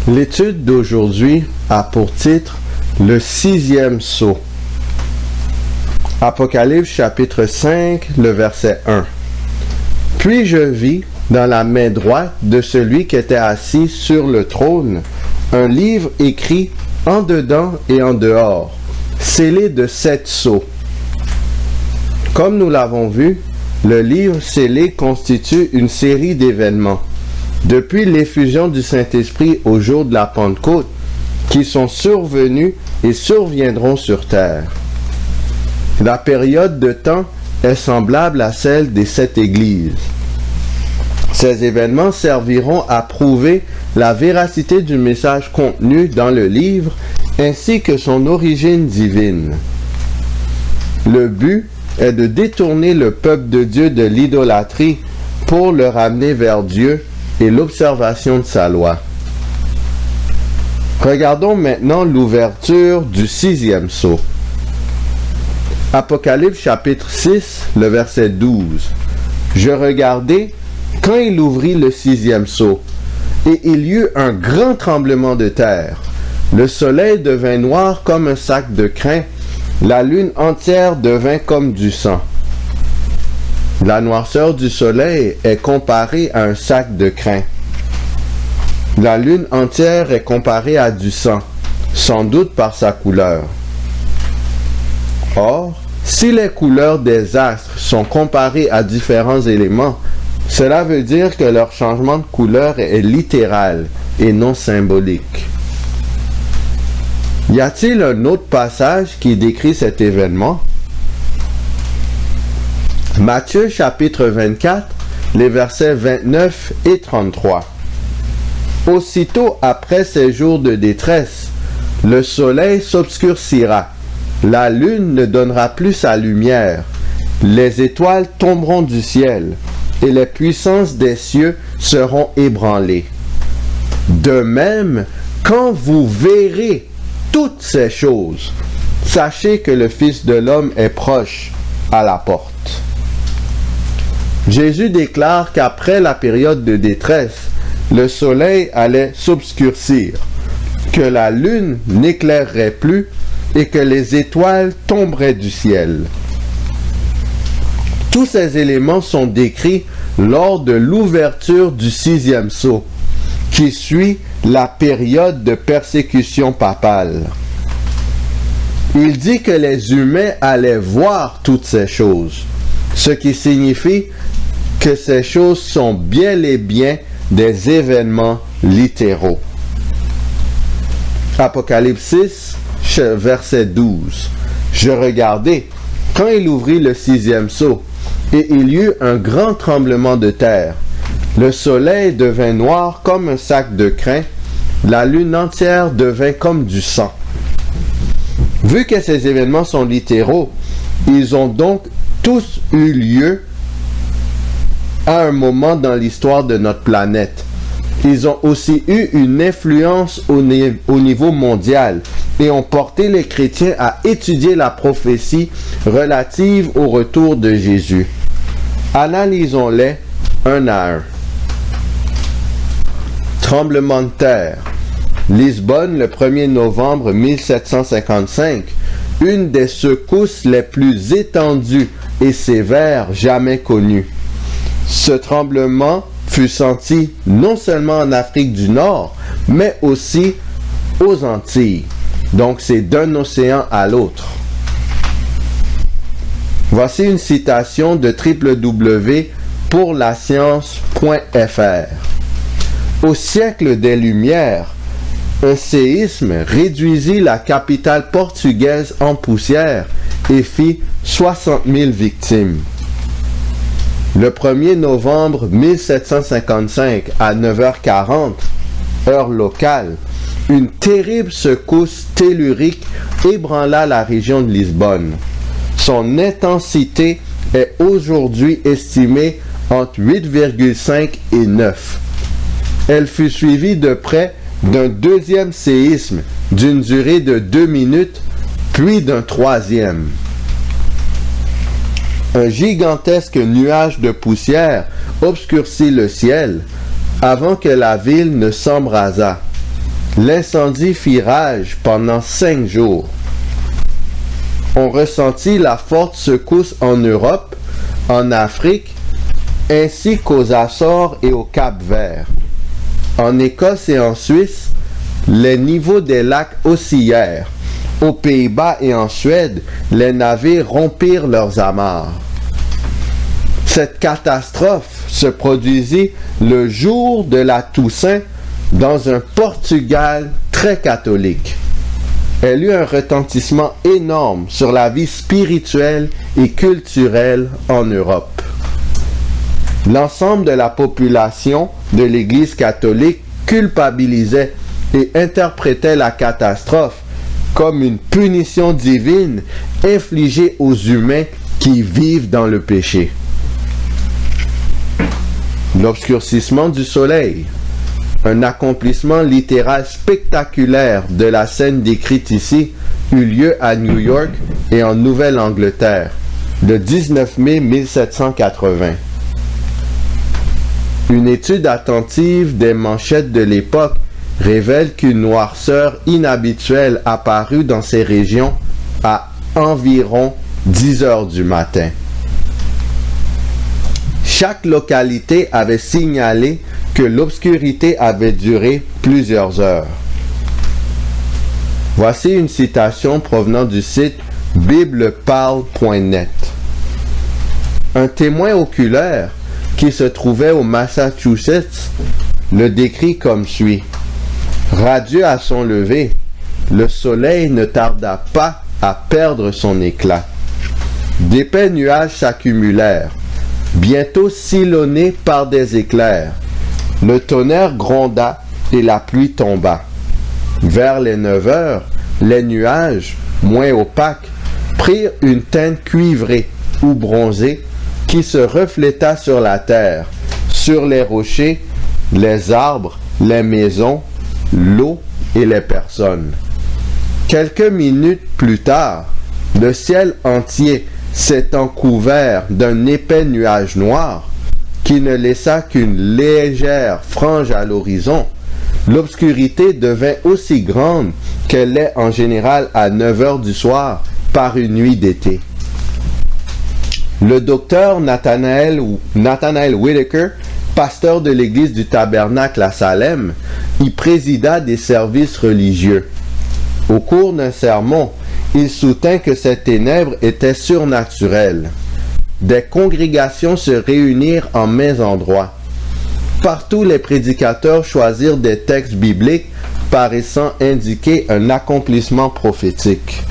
L'étude d'aujourd'hui a pour titre « Le sixième sceau ». Apocalypse chapitre 5, le verset 1. « Puis je vis dans la main droite de celui qui était assis sur le trône un livre écrit en dedans et en dehors, scellé de 7 sceaux. Comme nous l'avons vu, le livre scellé constitue une série d'événements, depuis l'effusion du Saint-Esprit au jour de la Pentecôte, qui sont survenus et surviendront sur terre. La période de temps est semblable à celle des 7 églises. Ces événements serviront à prouver la véracité du message contenu dans le livre ainsi que son origine divine. Le but est de détourner le peuple de Dieu de l'idolâtrie pour le ramener vers Dieu et l'observation de sa loi. Regardons maintenant l'ouverture du sixième sceau. Apocalypse chapitre 6, le verset 12. « Je regardai quand il ouvrit le sixième sceau, et il y eut un grand tremblement de terre. Le soleil devint noir comme un sac de crin, la lune entière devint comme du sang. » La noirceur du soleil est comparée à un sac de crin. La lune entière est comparée à du sang, sans doute par sa couleur. Or, si les couleurs des astres sont comparées à différents éléments, cela veut dire que leur changement de couleur est littéral et non symbolique. Y a-t-il un autre passage qui décrit cet événement? Matthieu chapitre 24, les versets 29 et 33. Aussitôt après ces jours de détresse, le soleil s'obscurcira, la lune ne donnera plus sa lumière, les étoiles tomberont du ciel, et les puissances des cieux seront ébranlées. De même, quand vous verrez toutes ces choses, sachez que le Fils de l'homme est proche, à la porte. Jésus déclare qu'après la période de détresse, le soleil allait s'obscurcir, que la lune n'éclairerait plus et que les étoiles tomberaient du ciel. Tous ces éléments sont décrits lors de l'ouverture du sixième sceau, qui suit la période de persécution papale. Il dit que les humains allaient voir toutes ces choses, ce qui signifie que ces choses sont bel et bien des événements littéraux. Apocalypse 6, verset 12. « Je regardai, quand il ouvrit le sixième sceau, et il y eut un grand tremblement de terre. Le soleil devint noir comme un sac de crin, la lune entière devint comme du sang. » Vu que ces événements sont littéraux, ils ont donc tous eu lieu à un moment dans l'histoire de notre planète. Ils ont aussi eu une influence au niveau mondial et ont porté les chrétiens à étudier la prophétie relative au retour de Jésus. Analysons-les un à un. Tremblement de terre. Lisbonne, le 1er novembre 1755, une des secousses les plus étendues et sévères jamais connues. Ce tremblement fut senti non seulement en Afrique du Nord, mais aussi aux Antilles. Donc c'est d'un océan à l'autre. Voici une citation de www.pourlascience.fr. Au siècle des Lumières, un séisme réduisit la capitale portugaise en poussière et fit 60 000 victimes. Le 1er novembre 1755 à 9h40, heure locale, une terrible secousse tellurique ébranla la région de Lisbonne. Son intensité est aujourd'hui estimée entre 8,5 et 9. Elle fut suivie de près d'un deuxième séisme d'une durée de 2 minutes, puis d'un troisième. Un gigantesque nuage de poussière obscurcit le ciel avant que la ville ne s'embrasât. L'incendie fit rage pendant 5 jours. On ressentit la forte secousse en Europe, en Afrique, ainsi qu'aux Açores et au Cap-Vert. En Écosse et en Suisse, les niveaux des lacs oscillèrent. Aux Pays-Bas et en Suède, les navires rompirent leurs amarres. Cette catastrophe se produisit le jour de la Toussaint dans un Portugal très catholique. Elle eut un retentissement énorme sur la vie spirituelle et culturelle en Europe. L'ensemble de la population de l'Église catholique culpabilisait et interprétait la catastrophe comme une punition divine infligée aux humains qui vivent dans le péché. L'obscurcissement du soleil, un accomplissement littéral spectaculaire de la scène décrite ici, eut lieu à New York et en Nouvelle-Angleterre, le 19 mai 1780. Une étude attentive des manchettes de l'époque révèle qu'une noirceur inhabituelle apparut dans ces régions à environ 10 heures du matin. Chaque localité avait signalé que l'obscurité avait duré plusieurs heures. Voici une citation provenant du site bibleparle.net. Un témoin oculaire qui se trouvait au Massachusetts le décrit comme suit. Radieux à son lever, le soleil ne tarda pas à perdre son éclat. D'épais nuages s'accumulèrent, bientôt sillonnés par des éclairs. Le tonnerre gronda et la pluie tomba. Vers les 9 heures, les nuages, moins opaques, prirent une teinte cuivrée ou bronzée qui se refléta sur la terre, sur les rochers, les arbres, les maisons, l'eau et les personnes. Quelques minutes plus tard, le ciel entier s'étant couvert d'un épais nuage noir qui ne laissa qu'une légère frange à l'horizon, l'obscurité devint aussi grande qu'elle est en général à 9 heures du soir par une nuit d'été. Le docteur Nathanael Whitaker, pasteur de l'église du Tabernacle à Salem, y présida des services religieux. Au cours d'un sermon, il soutint que ces ténèbres étaient surnaturelles. Des congrégations se réunirent en maints endroits. Partout, les prédicateurs choisirent des textes bibliques paraissant indiquer un accomplissement prophétique.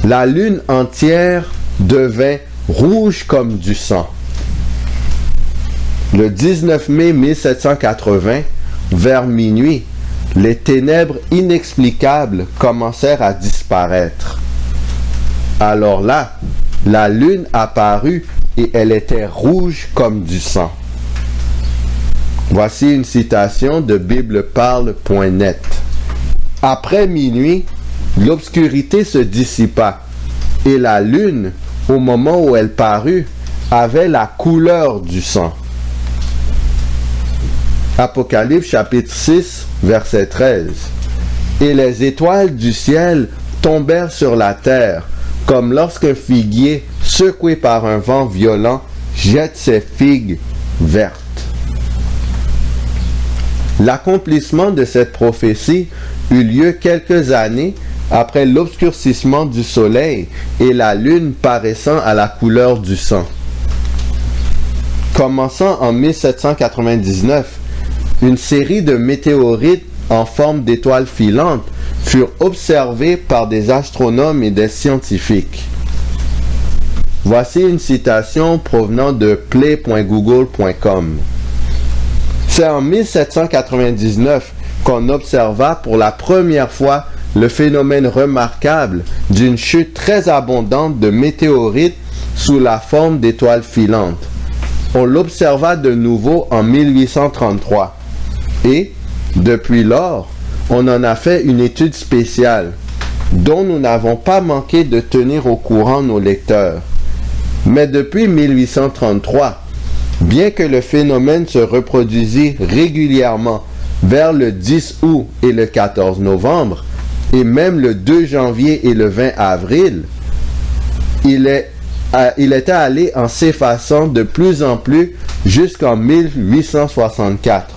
La lune entière devint rouge comme du sang. Le 19 mai 1780, vers minuit, les ténèbres inexplicables commencèrent à disparaître. Alors là, la lune apparut et elle était rouge comme du sang. Voici une citation de bibleparle.net. Après minuit, l'obscurité se dissipa et la lune, au moment où elle parut, avait la couleur du sang. Apocalypse chapitre 6, verset 13. Et les étoiles du ciel tombèrent sur la terre, comme lorsqu'un figuier, secoué par un vent violent, jette ses figues vertes. L'accomplissement de cette prophétie eut lieu quelques années après l'obscurcissement du soleil et la lune paraissant à la couleur du sang. Commençant en 1799, une série de météorites en forme d'étoiles filantes furent observées par des astronomes et des scientifiques. Voici une citation provenant de play.google.com. C'est en 1799 qu'on observa pour la première fois le phénomène remarquable d'une chute très abondante de météorites sous la forme d'étoiles filantes. On l'observa de nouveau en 1833 et, depuis lors, on en a fait une étude spéciale dont nous n'avons pas manqué de tenir au courant nos lecteurs. Mais depuis 1833, bien que le phénomène se reproduisit régulièrement vers le 10 août et le 14 novembre, et même le 2 janvier et le 20 avril, il était allé en s'effaçant de plus en plus jusqu'en 1864.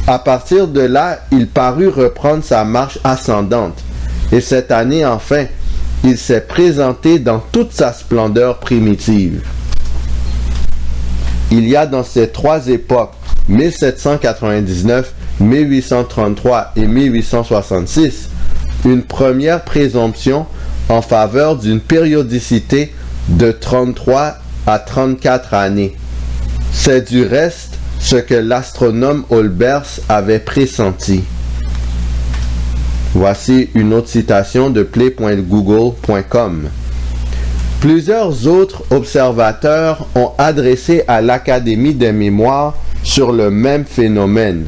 À partir de là, il parut reprendre sa marche ascendante, et cette année enfin, il s'est présenté dans toute sa splendeur primitive. Il y a dans ces trois époques, 1799, 1833 et 1866, une première présomption en faveur d'une périodicité de 33 à 34 années. C'est du reste ce que l'astronome Olbers avait pressenti. Voici une autre citation de play.google.com. Plusieurs autres observateurs ont adressé à l'Académie des mémoires sur le même phénomène.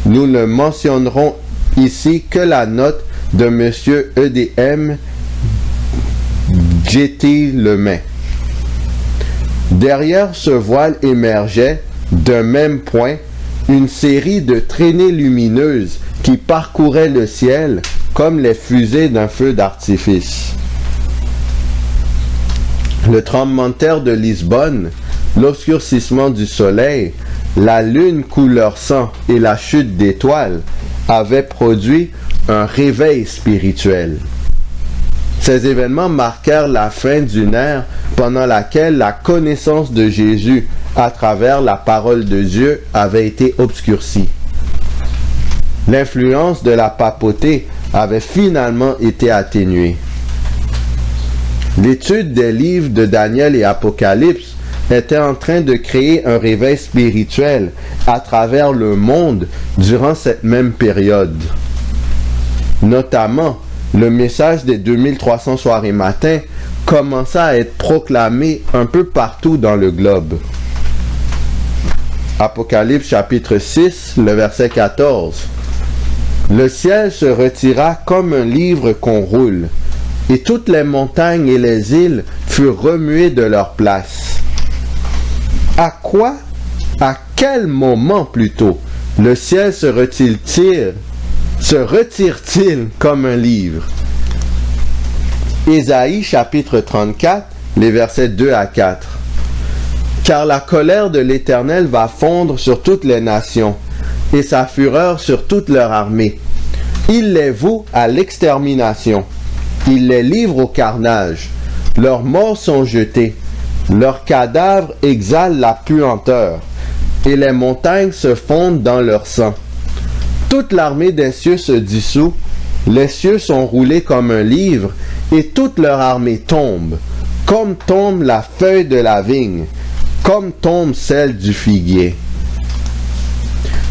Nous ne mentionnerons ici que la note de M. E.D.M. J.T. Lemay. Derrière ce voile émergeait, d'un même point, une série de traînées lumineuses qui parcouraient le ciel comme les fusées d'un feu d'artifice. Le tremblement de terre de Lisbonne, l'obscurcissement du soleil, la lune couleur sang et la chute d'étoiles avaient produit un réveil spirituel. Ces événements marquèrent la fin d'une ère pendant laquelle la connaissance de Jésus à travers la parole de Dieu avait été obscurcie. L'influence de la papauté avait finalement été atténuée. L'étude des livres de Daniel et Apocalypse était en train de créer un réveil spirituel à travers le monde durant cette même période. Notamment, le message des 2300 soirs et matins commença à être proclamé un peu partout dans le globe. Apocalypse chapitre 6, le verset 14. Le ciel se retira comme un livre qu'on roule, et toutes les montagnes et les îles furent remuées de leur place. À quoi, à quel moment plutôt, le ciel se retire-t-il comme un livre? Ésaïe chapitre 34, les versets 2 à 4. Car la colère de l'Éternel va fondre sur toutes les nations, et sa fureur sur toute leur armée. Il les voue à l'extermination. Il les livre au carnage. Leurs morts sont jetés. Leurs cadavres exhalent la puanteur, et les montagnes se fondent dans leur sang. Toute l'armée des cieux se dissout, les cieux sont roulés comme un livre, et toute leur armée tombe, comme tombe la feuille de la vigne, comme tombe celle du figuier.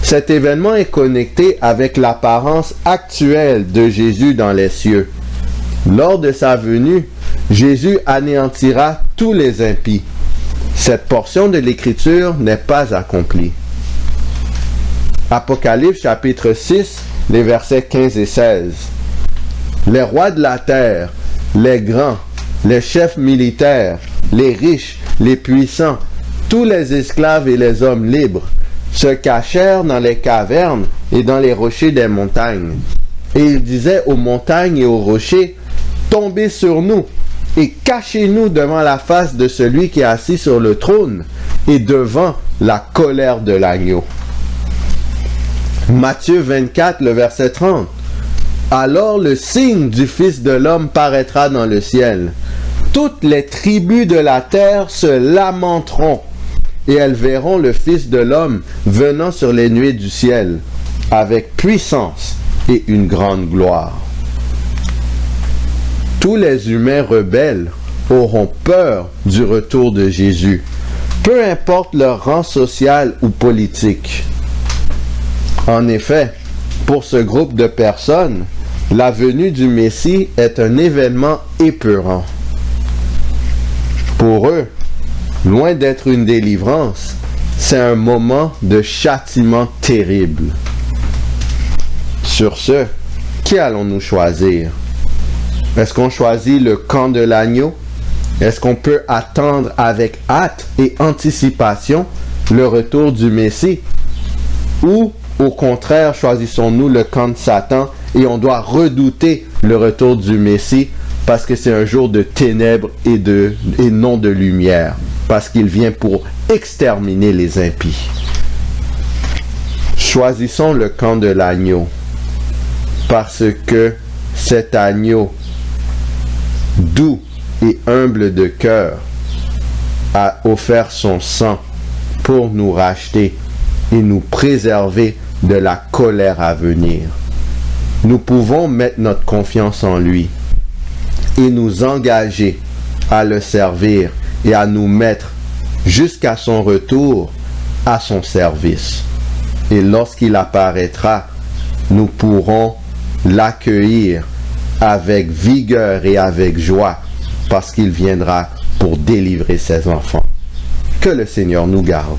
Cet événement est connecté avec l'apparence actuelle de Jésus dans les cieux. Lors de sa venue, Jésus anéantira tous les impies. Cette portion de l'Écriture n'est pas accomplie. Apocalypse chapitre 6, les versets 15 et 16. Les rois de la terre, les grands, les chefs militaires, les riches, les puissants, tous les esclaves et les hommes libres, se cachèrent dans les cavernes et dans les rochers des montagnes. Et ils disaient aux montagnes et aux rochers, « Tombez sur nous et cachez-nous devant la face de celui qui est assis sur le trône et devant la colère de l'agneau. » Matthieu 24, le verset 30. « Alors le signe du Fils de l'homme paraîtra dans le ciel. Toutes les tribus de la terre se lamenteront, et elles verront le Fils de l'homme venant sur les nuées du ciel, avec puissance et une grande gloire. » Tous les humains rebelles auront peur du retour de Jésus, peu importe leur rang social ou politique. En effet, pour ce groupe de personnes, la venue du Messie est un événement épeurant. Pour eux, loin d'être une délivrance, c'est un moment de châtiment terrible. Sur ce, qui allons-nous choisir? Est-ce qu'on choisit le camp de l'agneau? Est-ce qu'on peut attendre avec hâte et anticipation le retour du Messie? Ou Au contraire, choisissons-nous le camp de Satan et on doit redouter le retour du Messie parce que c'est un jour de ténèbres et non de lumière, parce qu'il vient pour exterminer les impies. Choisissons le camp de l'agneau parce que cet agneau doux et humble de cœur a offert son sang pour nous racheter et nous préserver de la colère à venir. Nous pouvons mettre notre confiance en lui et nous engager à le servir et à nous mettre jusqu'à son retour à son service. Et lorsqu'il apparaîtra, nous pourrons l'accueillir avec vigueur et avec joie parce qu'il viendra pour délivrer ses enfants. Que le Seigneur nous garde.